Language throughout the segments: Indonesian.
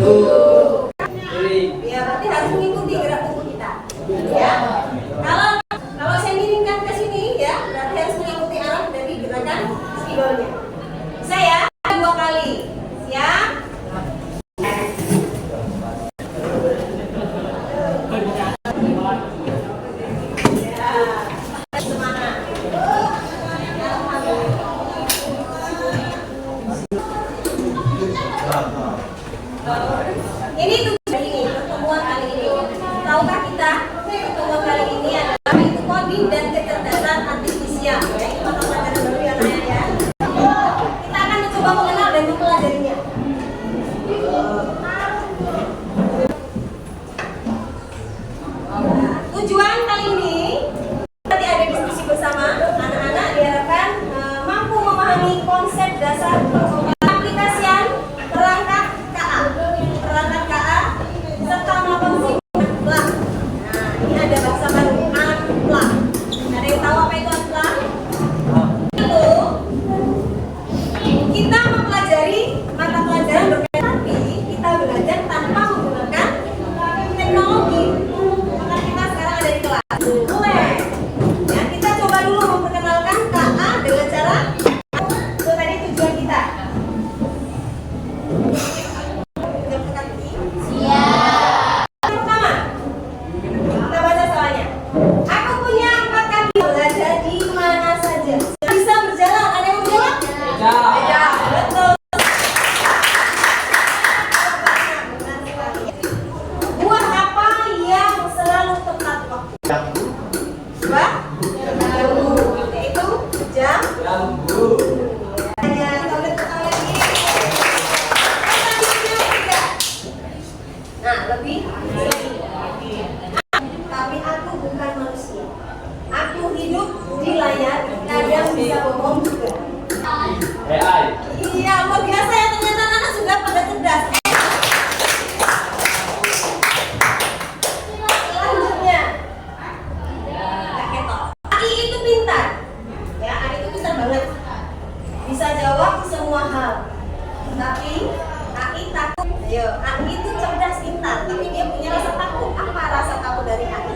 Ya, berarti harus mengikuti gerak tubuh kita. Ya. Kalau saya miringkan ke sini ya, berarti harus mengikuti arah dari gerakan spidolnya. Bisa ya? 2 kali. Siap? Ini tujuan ini, pertemuan kali ini. Tahukah kita pertemuan kali ini adalah itu coding dan kecerdasan artifisial. Ya, itu mata pelajaran baru ya Naya ya. Kita akan mencoba mengenal dan mempelajarinya. Tujuan kali ini nanti ada diskusi bersama anak-anak diharapkan mampu memahami konsep dasar aplikasian perangkat KA serta melakukan unplug. Nah, ini ada bahasa baru unplug. Ada yang tahu apa itu unplug? Itu kita mempelajari mata pelajaran berkaitan, tapi kita belajar tanpa menggunakan teknologi. Maka kita sekarang ada di kelas. Boleh. Ya, kita coba dulu memperkenalkan KA dengan cara itu tadi tujuan kita. Pertama, kita baca soalnya. Aku punya 4 kaki, berada di mana saja. Bisa berjalan, ada yang menjawab? Beja. Betul. Buah apa yang selalu tepat waktu? Buah? Jambu. Yaitu jambu. Ya, kita udah ketemu lagi. Nah, lebih. Tapi aku bukan manusia. Aku hidup di layar, kadang bisa bohong juga. Iya, luar biasa ya, ternyata anak sudah pada cerdas. Selanjutnya, Kak Keto. Aki itu pintar. Ya, Aki itu pintar banget. Bisa jawab semua hal. Tapi Aki takut. Ayo, Aki itu cerdas pintar, tapi dia punya rasa takut. Apa rasa takut dari Aki?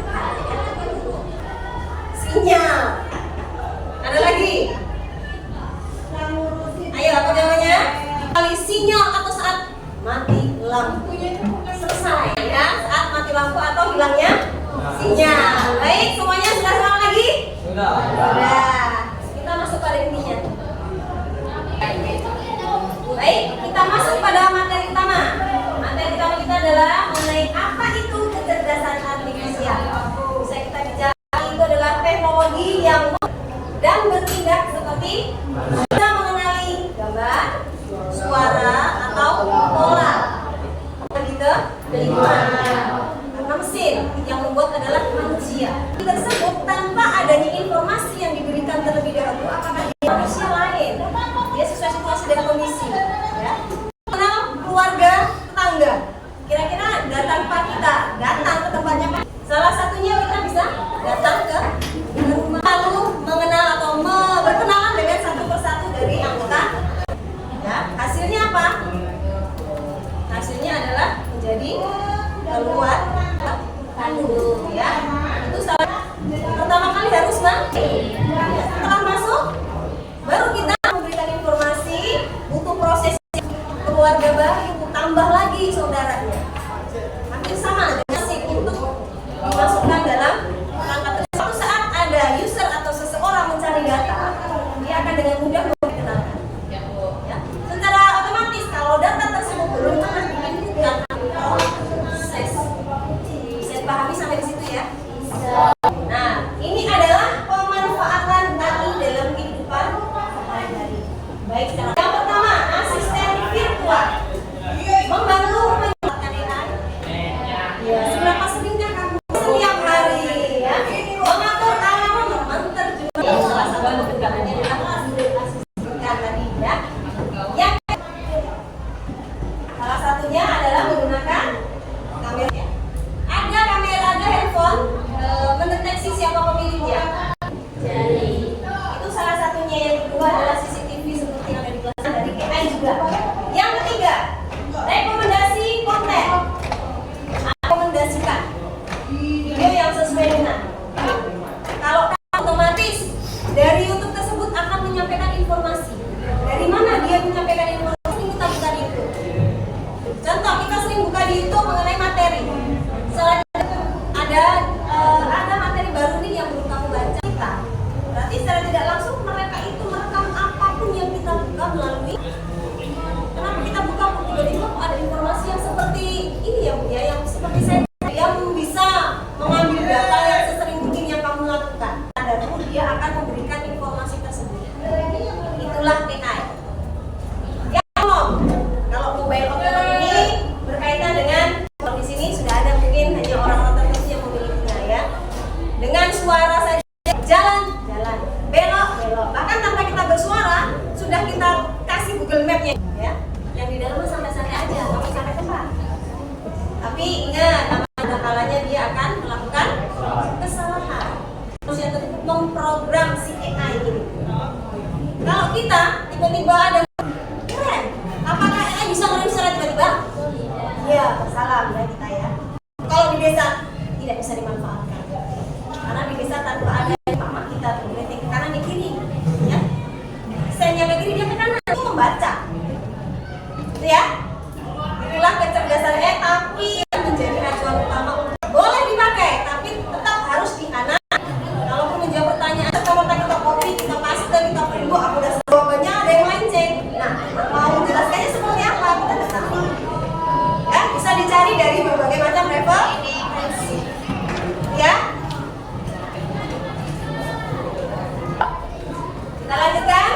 Sinyal. Ada lagi? Ayo, apa jawabannya? Kali sinyal atau saat mati lampu. Selesai ya, saat mati lampu atau hilangnya sinyal. Baik, semuanya sudah sama lagi? Sudah. Kita masuk pada intinya. Baik, kita masuk pada materi utama. Materi utama kita adalah mengenai apa itu kecerdasan artifisial. Bisa kita bicara, itu adalah teknologi yang dan bertindak seperti bisa mengenali gambar, suara, atau pola. Begitu? Lingkungan. Karena mesin yang membuat adalah manusia. Tersebut tanpa adanya informasi yang diberikan terlebih dahulu apakah dia manusia lain. Dia sesuai situasi dan kondisi. Ya. Kenal keluarga, tetangga. Kira-kira tanpa kita datang ke tempatnya, salah satunya kita bisa datang ke rumah, lalu mengenal atau berkenalan dengan satu persatu dari anggota. Ya, hasilnya apa? Hasilnya adalah menjadi keluar kandung. Ya, itu salah. Pertama kali harus setelah masuk, baru kita memberikan informasi. Butuh proses keluarga baru, tambah lagi saudaranya. Hampir sama dengan sih untuk dimasukkan dalam perangkat. Suatu saat ada user atau seseorang mencari data, dia akan dengan mudah memperkenalkan. Ya. Secara otomatis kalau data tersebut belum pernah diinputkan proses. Bisa dipahami sampai di situ ya? Nah, ini adalah pemanfaatan AI dalam kehidupan sehari-hari. Baik, sekarang yang pertama, asisten virtual. Membantu menyelamatkan AI. Ya, seberapa seringkah kamu setiap hari ya mengatur alarm, menerjemahkan salah satu pekerjaannya adalah asisten tadi ya. Yang salah satunya adalah menggunakan kamera. Ada kamera, ada handphone mendeteksi siapa pemiliknya. Jadi itu salah satunya. Yang kedua adalah CCTV seperti yang ada di kelas dari AI juga. Yang ketiga, rekomendasi konten di YouTube mengenai materi. Selain ada materi baru nih yang belum kamu baca kita. Berarti secara tidak langsung mereka itu merekam apapun yang kita buka melalui. Kenapa kita buka? Tiba-tiba ada informasi yang seperti ini ya Bu ya, yang seperti saya yang bisa mengambil data yang sesering mungkin yang kamu lakukan. Dan dia akan memberikan informasi tersebut. Itulah AI. Ya kalau mobile operator ini berkaitan dengan di sini sudah ada mungkin hanya orang-orang tertentu yang memilikinya ya. Dengan suara saja jalan, belok. Bahkan tanpa kita bersuara sudah kita kasih Google Map-nya ya. Yang di dalam santai-santai aja, kamu sampai tempat. Tapi ingat, ada kalanya dia akan melakukan kesalahan. Manusia tersebut memprogram si AI ini. Kalau kita tiba-tiba ada keren, apakah AI bisa ngerem secara tiba-tiba? Iya, salam ya kita ya. Kalau di desa tidak bisa dimanfaatkan. Karena di desa tanpa ada mama kita berarti ke kanan ke kiri, ya. Saya ke kiri dia ke kanan itu membaca. Itu ya. Inilah kecerdasan AI tapi menjadi acuan utama. Boleh dipakai tapi tetap harus dianalisis. Kalau menjawab pertanyaan, kalau kita copy, kita paste, kita print, aku udah jawabannya ada yang melenceng. Nah, mau jelaskannya seperti apa? Kita tidak tahu. Ya, bisa dicari dari berbagai macam referensi. Ya. Kita lanjutkan.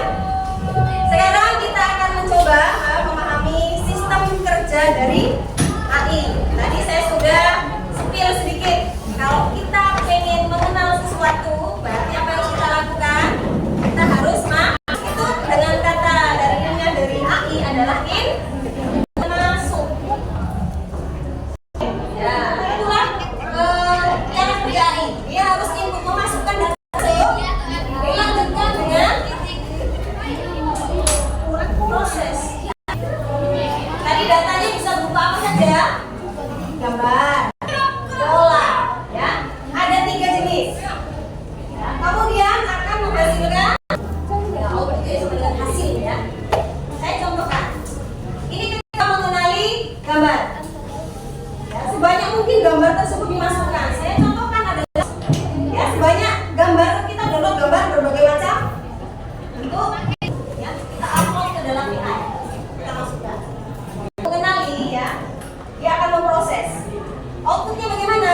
Sekarang kita akan mencoba memahami sistem kerja dari AI. Tadi saya sudah spill sedikit. Kalau kita pengen mengenal sesuatu, berarti apa yang kita lakukan? Kita harus itu dengan kata dari AI adalah masuk. Ya, itulah cara kerja AI. Dia harus input memasukkan data masuk, dilanjutkan dengan proses. Tadi datanya bisa berupa apa saja? Gambar, pola, ya. Ada 3 jenis. Ya, kemudian akan menghasilkan output sama dengan hasil ya. Saya contohkan. Ini kita mengenali gambar. Ya, sebanyak mungkin gambar tersebut dimasukkan. Saya contohkan adalah ya sebanyak gambar kita download gambar berbagai macam bentuk. Ya, kita upload ke dalam AI. Kita masukkan. Mengenali ya, dia akan memproses. Outputnya bagaimana?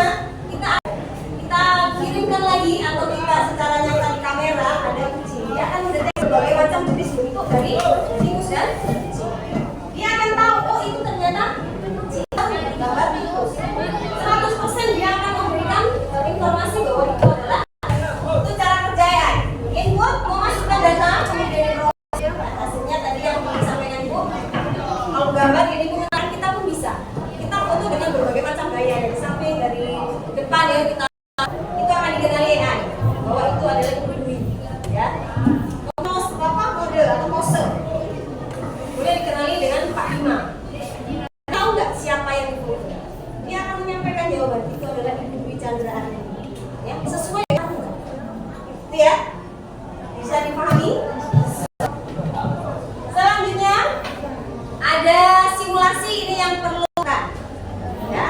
Kita kirimkan lagi atau kita secara nyata di kamera ada kucing. Dia akan mendeteksi berbagai macam jenis bentuk dari tikus dan kucing. Dia akan tahu oh itu ternyata kucing gambar tikus. 100% dia akan memberikan informasi bahwa itu adalah itu cara kerja ya. Input memasukkan data kemudian diproses. Hasilnya tadi yang disampaikan Ibu. Kalau gambar ini kita pun bisa. Kita foto dengan berbagai macam gaya dari samping, dari depan ya kita itu akan dikenali AI bahwa itu adalah individu ya. Mode atau pose boleh dikenali dengan 45. Tahu nggak siapa yang difoto? Dia akan menyampaikan jawaban itu adalah individu Chandra Ardi. Ya, sesuai dengan itu ya. Bisa dipahami? Selanjutnya ada simulasi ini yang perlu kan? Ya.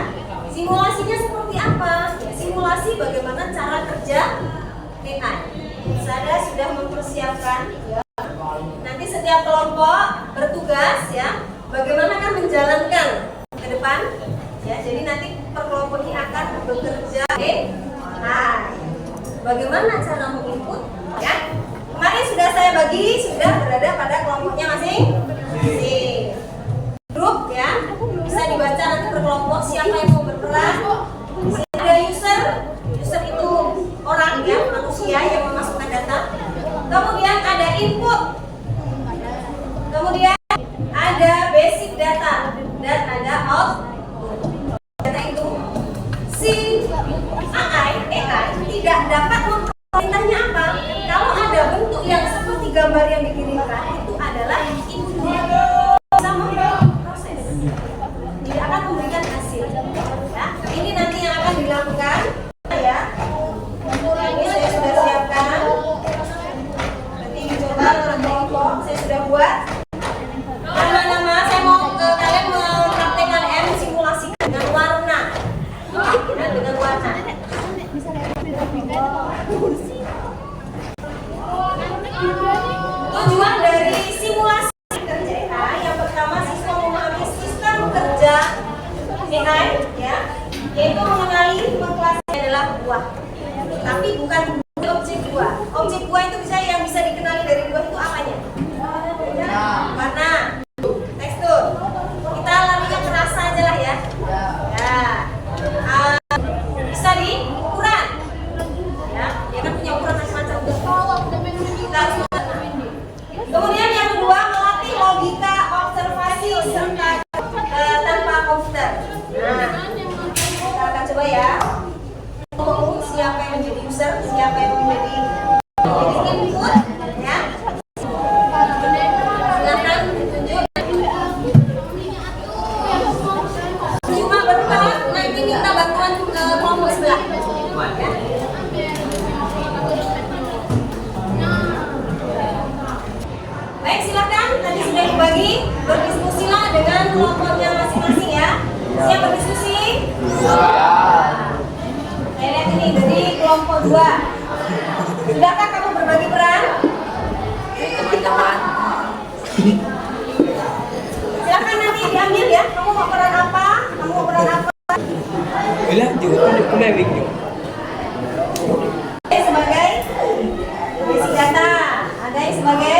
Simulasinya seperti apa? Ya, simulasi bagaimana cara kerja AI. Saya sudah mempersiapkan ya. Nanti setiap kelompok bertugas ya, bagaimana akan menjalankan ke depan ya. Jadi nanti per kelompok ini akan bekerja AI. Bagaimana cara menginput ya? Kemarin sudah saya bagi, sudah berada pada kelompoknya masing-masing. Grup ya, bisa dibaca nanti per kelompok siapa yang mau berperan. Ada user itu orang ya, manusia yang memasukkan data. Kemudian ada input. Kemudian ada basic data dan ada output. Data itu si AI tidak dapat memperintahnya apa. Kalau ada bentuk yang seperti gambar yang dikirimkan itu adalah input. Sama proses. Tidak akan memberikan hasil. Ya, ini nanti yang akan dilakukan ya. Ini saya sudah siapkan. Nanti dicoba kelompok saya sudah buat. Nama-nama saya mau ke kalian mempraktekkan MC AI ya, yaitu mengenali mengklasifikasi adalah buah. Tapi bukan objek buah. Objek buah itu yang bisa dikenali dari buah itu apanya? Warna, tekstur. Kita larinya ke rasa aja lah ya. Ya. Bisa di ukuran. Ya, dia kan punya ukuran macam-macam. Kemudian yang kedua, melatih logika, observasi serta tanpa komputer. Nah, kita akan coba ya. Siapa yang menjadi user, siapa yang menjadi input, ya. Silakan ditunjuk. Cuma berperan nanti minta bantuan ke kelompok sebelah. Ya. Baik, silakan. Tadi sudah dibagi, berdiskusilah dengan kelompoknya masing-masing ya. Siap berdiskusi? Saya lihat ini dari kelompok 2. Sudahkah kamu berbagi peran? Teman-teman. Silakan nanti diambil ya. Kamu mau peran apa? Kamu mau peran apa? Bilang juga punya video. Sebagai basic data, ada yang sebagai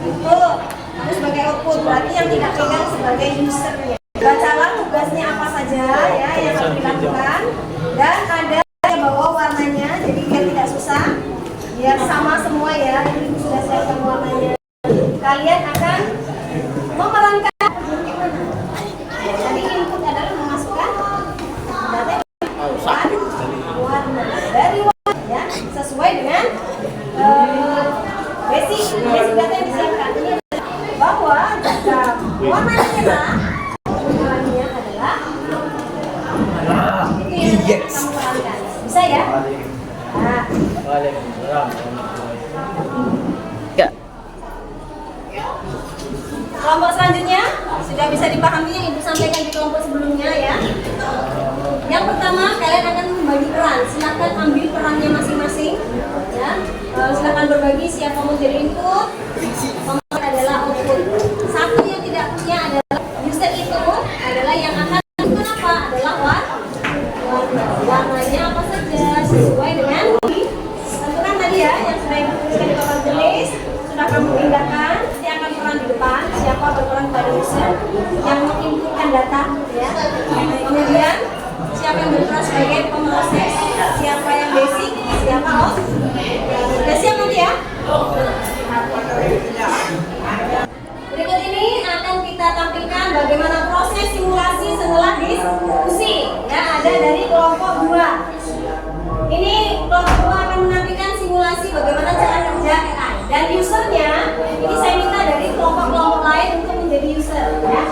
input, kamu sebagai output. Berarti yang tidak pegang sebagai usernya. Bacalah tugasnya apa saja ya yang harus dilakukan, dan ada yang bawa warnanya, jadi biar tidak susah, biar sama semua ya. Ini sudah siapkan warnanya. Kalian akan memerankan. Jadi input adalah memasukkan data warna dari warna ya, sesuai dengan basic data yang disiapkan. Ini bahwa jika warna merah warnanya adalah itu yang kamu perankan. Bisa ya? Nah. Kelompok selanjutnya sudah bisa dipahami yang Ibu sampaikan di kelompok sebelumnya ya. Yang pertama, kalian akan membagi peran. Silakan ambil perannya masing-masing ya. Silakan berbagi, siapa mau jadi input, kelompok adalah output. Satu yang tidak punya adalah user, itu adalah yang akan melakukan apa? Adalah warnanya apa saja sesuai dengan tentukan tadi ya yang sudah Ibu tuliskan di papan tulis. Sudah kamu pindahkan, nanti akan peran di depan. Siapa berperan pada user yang menginputkan data ya. Kemudian siapa yang berperan sebagai pemroses, siapa yang basic, siapa out. Sudah siap nanti ya. Berikut ini akan kita tampilkan bagaimana proses simulasi setelah diskusi ya. Ada dari kelompok 2. Ini kelompok 2 akan menampilkan simulasi bagaimana cara kerja AI. Dan usernya, ini saya minta dari kelompok-kelompok lain untuk menjadi user ya.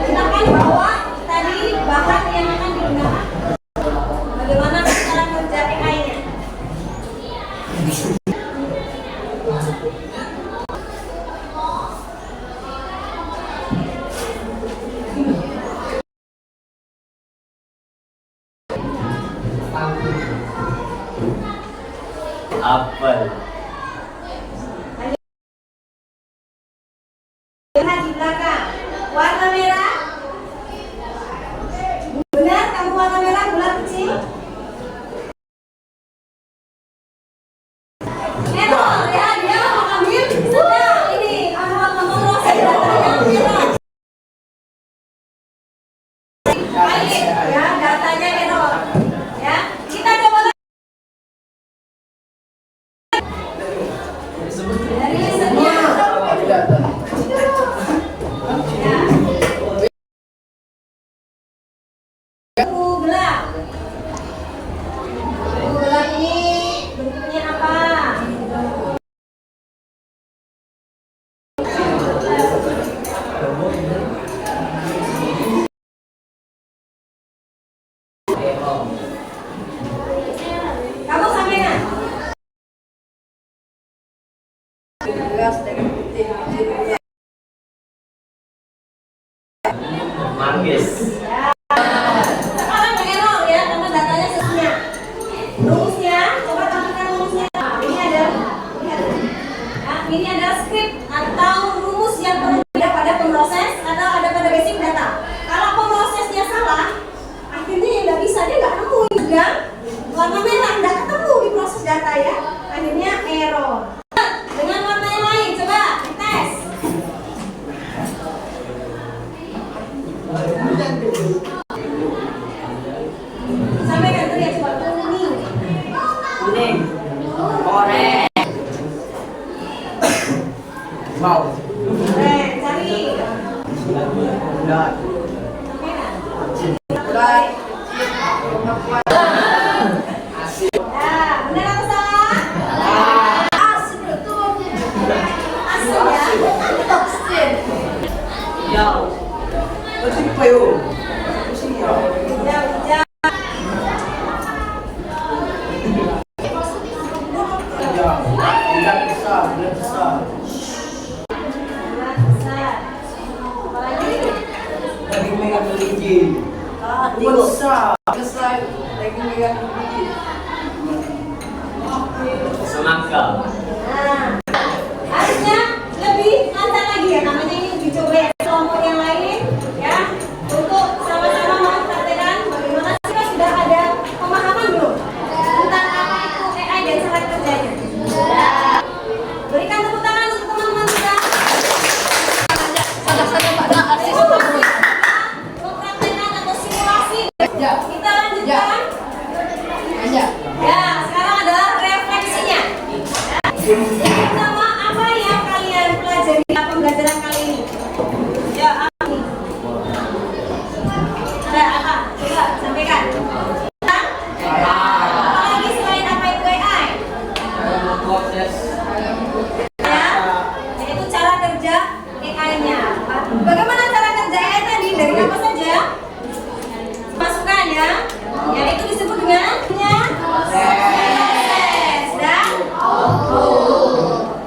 Silakan bawa tadi bahan yang akan digunakan. Bagaimana cara kerja AI-nya. Apel. Lihat di belakang, warna merah. Benar, kamu warna merah, bulat kecil. Error ya, dia mengambil sudah ini memproses datanya error. Baik ya, datanya error. Ya, kita coba lagi. Dari usernya. Gelap ini bentuknya apa? Kamu sampaikan. Manggis. Sekarang error ya, karena datanya sesuai. Rumusnya, coba tampilkan rumusnya. Ini ada script atau rumus yang berbeda pada pemroses atau ada pada basic data. Kalau sedang, warna merah tidak ketemu di proses data ya, akhirnya error. Dengan warna yang lain, coba dites. Sampaikan tuh ya, coba kuning. Kuning. Korek. Mau. Cari. Udah. Sampaikan. Nah, benar atau salah? Asin betul. Asin ya. Asin. Ya. Masih pa yun. Hijau, hijau. Bulan besar, bulan besar. Besar. Apa lagi? Daging merah kelinci. Bulan besar, besar. Daging merah kelinci. Semangka. Nah, harusnya lebih lancar lagi ya, namanya ini uji coba ya. Kelompok yang lain ya, untuk sama-sama mempraktekkan bagaimana kita sudah ada pemahaman belum tentang apa itu AI dan cara kerjanya. Ya. Berikan tepuk tangan untuk teman-teman kita. Mempraktekkan atau simulasi. Kita lanjutkan. Ya, sekarang adalah refleksinya. Yang pertama, apa yang kalian pelajari dalam pembelajaran kali ini? Ya, apa nih? Ada apa? Coba sampaikan. Apa lagi selain apa itu AI? Proses. Ya, yaitu cara kerja AI-nya. Bagaimana cara kerja AI tadi? Dari apa saja? Masukan ya, yaitu disebut dengan proses dan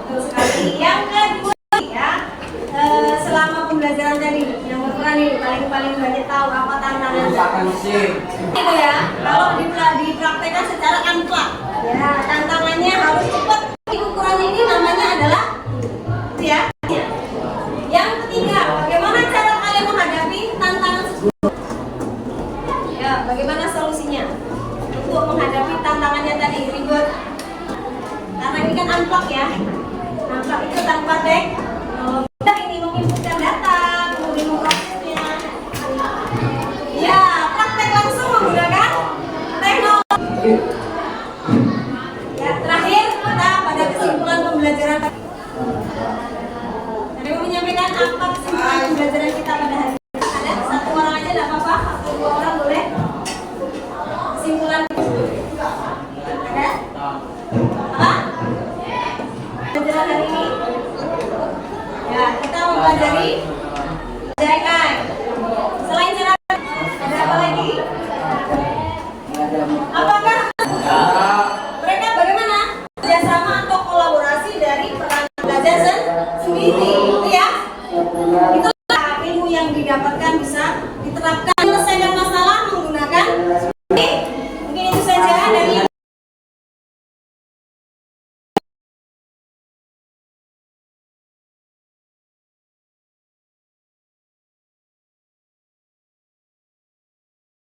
betul sekali. Yang kedua ya, selama pembelajaran tadi yang berperan ini paling banyak tahu apa tantangannya. Itu ya, kalau dipraktekkan secara unplug ya, tantangannya harus cepat. Ukuran ini namanya adalah ya. Yang ketiga, bagaimana cara kalian menghadapi tantangan tersebut? Ya, bagaimana solusinya untuk menghadapi tantangannya tadi ribet? Karena ini kan unplug ya. Unplug itu tanpa teknologi. Ini menginputkan data, kemudian memprosesnya. Ya, praktek langsung menggunakan teknologi. Ya, terakhir kita pada kesimpulan pembelajaran. Saya mau menyampaikan apa kesimpulan pembelajaran kita pada hari ini. Ada satu orang aja tidak apa-apa, atau dua orang boleh. Kesimpulan ada? Apa? Pembelajaran hari ini. Ya, kita mempelajari AI. Selain cara ada apa lagi? Apakah mereka bagaimana kerjasama atau kolaborasi dari peran belajar sendiri, ya? Itulah ilmu yang didapatkan bisa diterapkan menyelesaikan masalah menggunakan